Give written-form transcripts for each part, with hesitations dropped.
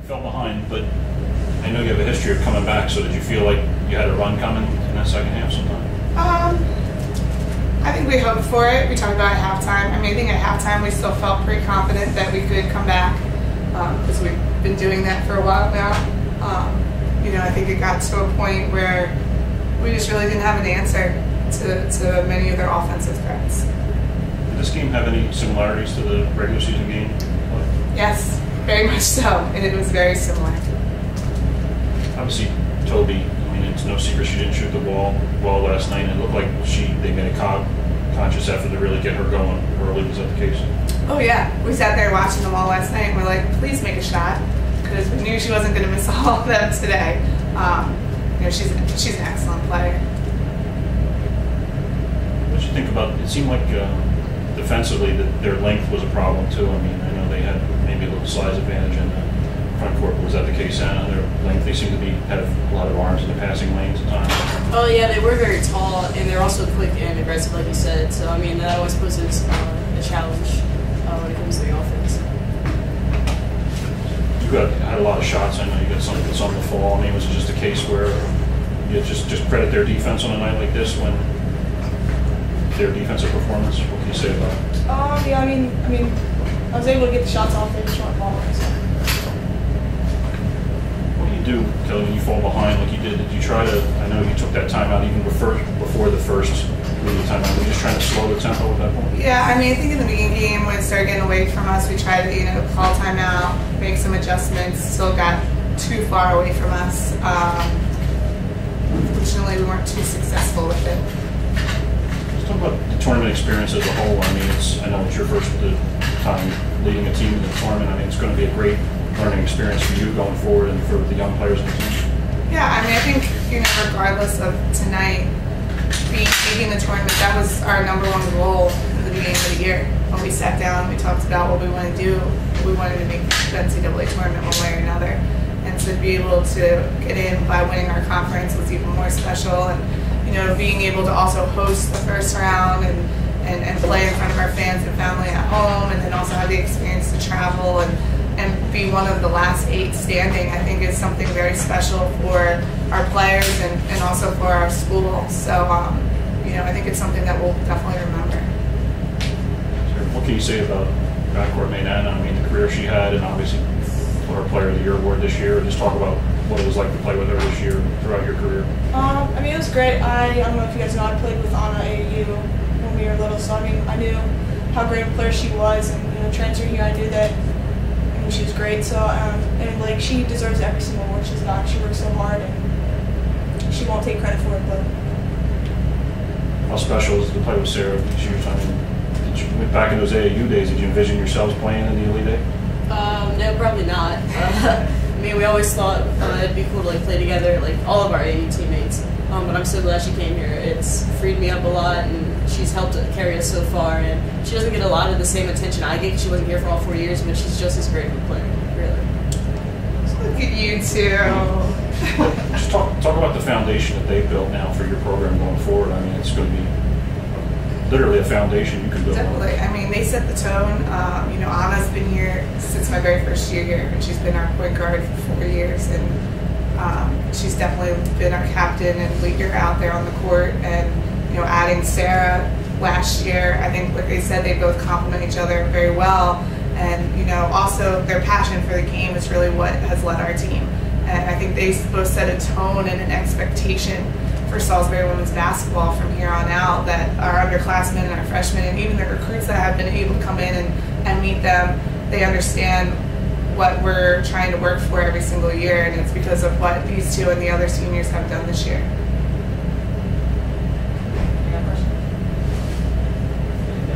fell behind, but I know you have a history of coming back, so did you feel like you had a run coming in that second half sometime? I think we hoped for it. We talked about it at halftime. I mean, I think at halftime we still felt pretty confident that we could come back because we've been doing that for a while now. You know, I think it got to a point where we just really didn't have an answer to many of their offensive threats. Did this game have any similarities to the regular season game? Yes, very much so, and it was very similar. Obviously, Toby, I mean, it's no secret she didn't shoot the ball well last night, and it looked like they made a conscious effort to really get her going early. Was that the case? Oh yeah, we sat there watching them all last night, and we're like, please make a shot, because we knew she wasn't going to miss all of them today. You know, she's an excellent player. What did you think about? It seemed like defensively that their length was a problem too. I mean, I know they had maybe a little size advantage in the front court. Was that the case, Anna? Their length, they seem to have a lot of arms in the passing lanes at times. Oh yeah, they were very tall, and they're also quick and aggressive, like you said. So I mean, that always poses a challenge when it comes to the offense. You had a lot of shots. I know you got some that's on the fall. I mean, was it just a case where you just credit their defense on a night like this when their defensive performance? What can you say about it? Yeah, I mean, I was able to get the shots off in the short ball. So. What do you do, Kelly, when you fall behind like you did? Did you try to? I know you took that timeout even before the first timeout. Were you just trying to slow the tempo at that point? Yeah, I mean, I think in the beginning game when it started getting away from us, we tried to call timeout, make some adjustments. Still got too far away from us. Unfortunately, we weren't too successful with it. Let's talk about the tournament experience as a whole. I mean, I know it's your first time leading a team in the tournament. I mean, it's going to be a great learning experience for you going forward and for the young players in the team. Yeah, I mean, I think regardless of tonight making the tournament, that was our #1 goal in the beginning of the year. When we sat down, we talked about what we want to do. We wanted to make the NCAA tournament one way or another. And to be able to get in by winning our conference was even more special. And being able to also host the first round and play in front of our fans and family at home, and then also have the experience to travel and be one of the last 8 standing, I think is something very special for our players and also for our school. So, I think it's something that we'll definitely remember. What can you say about backcourt mate Anna? I mean, the career she had, and obviously for her Player of the Year award this year. Just talk about what it was like to play with her this year throughout your career. I mean, it was great. I don't know if you guys know, I played with Anna AAU when we were little, so I mean, I knew how great a player she was, and transferring here, I knew that she was great. So, and like, she deserves every single award she's got. She works so hard, and she won't take credit for it. But how special is it to play with Sarah these years? I mean, back in those AAU days, did you envision yourselves playing in the Elite Eight? No, probably not. I mean, we always thought it'd be cool to play together, all of our AAU teammates. But I'm so glad she came here. It's freed me up a lot, and she's helped carry us so far. And she doesn't get a lot of the same attention I get because she wasn't here for all 4 years, but she's just as great of a player, really. Look at you two. Just talk about the foundation that they've built now for your program going forward. I mean, it's going to be literally a foundation you can build. Definitely. I mean, they set the tone. Anna's been here since my very first year here, and she's been our point guard for 4 years, and she's definitely been our captain and leader out there on the court. And adding Sarah last year, I think, like they said, they both complement each other very well. And also their passion for the game is really what has led our team. And I think they both set a tone and an expectation for Salisbury women's basketball from here on out, that our underclassmen and our freshmen and even the recruits that have been able to come in and meet them, they understand what we're trying to work for every single year, and it's because of what these two and the other seniors have done this year.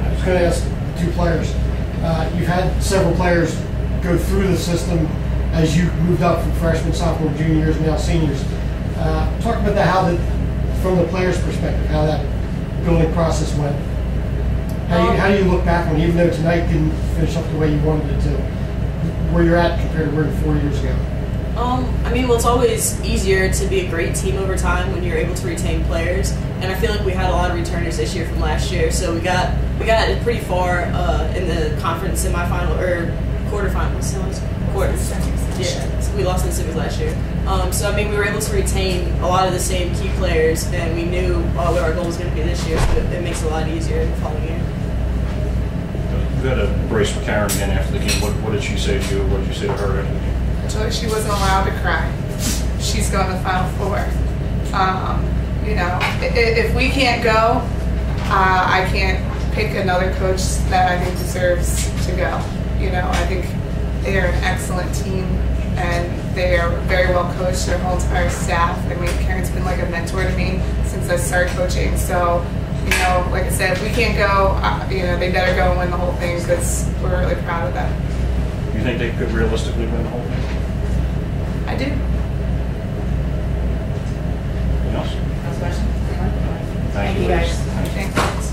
I was going to ask 2 players. You've had several players go through the system as you moved up from freshman, sophomore, junior years, and now seniors. Talk about that, from the player's perspective, how that building process went. How do you look back on, even though tonight didn't finish up the way you wanted it to, where you're at compared to where you were 4 years ago? I mean, well, it's always easier to be a great team over time when you're able to retain players, and I feel like we had a lot of returners this year from last year, so we got pretty far in the conference semifinal or quarterfinals. Yeah, so we lost in the semis last year. So I mean, we were able to retain a lot of the same key players, and we knew what our goal was going to be this year. So it makes it a lot easier the following year. You had a brace with Karen again after the game. What did she say to you? What did you say to her after the game? I told her she wasn't allowed to cry. She's going to the Final Four. You know, if we can't go, I can't pick another coach that I think deserves to go. You know, I think they are an excellent team, and they are very well coached, their whole entire staff. I mean, Karen's been like a mentor to me since I started coaching. So, you know, like I said, if we can't go, you know, they better go and win the whole thing because we're really proud of them. Do you think they could realistically win the whole thing? I do. Anything else? Last question? Thank you, guys. ladies. Thanks.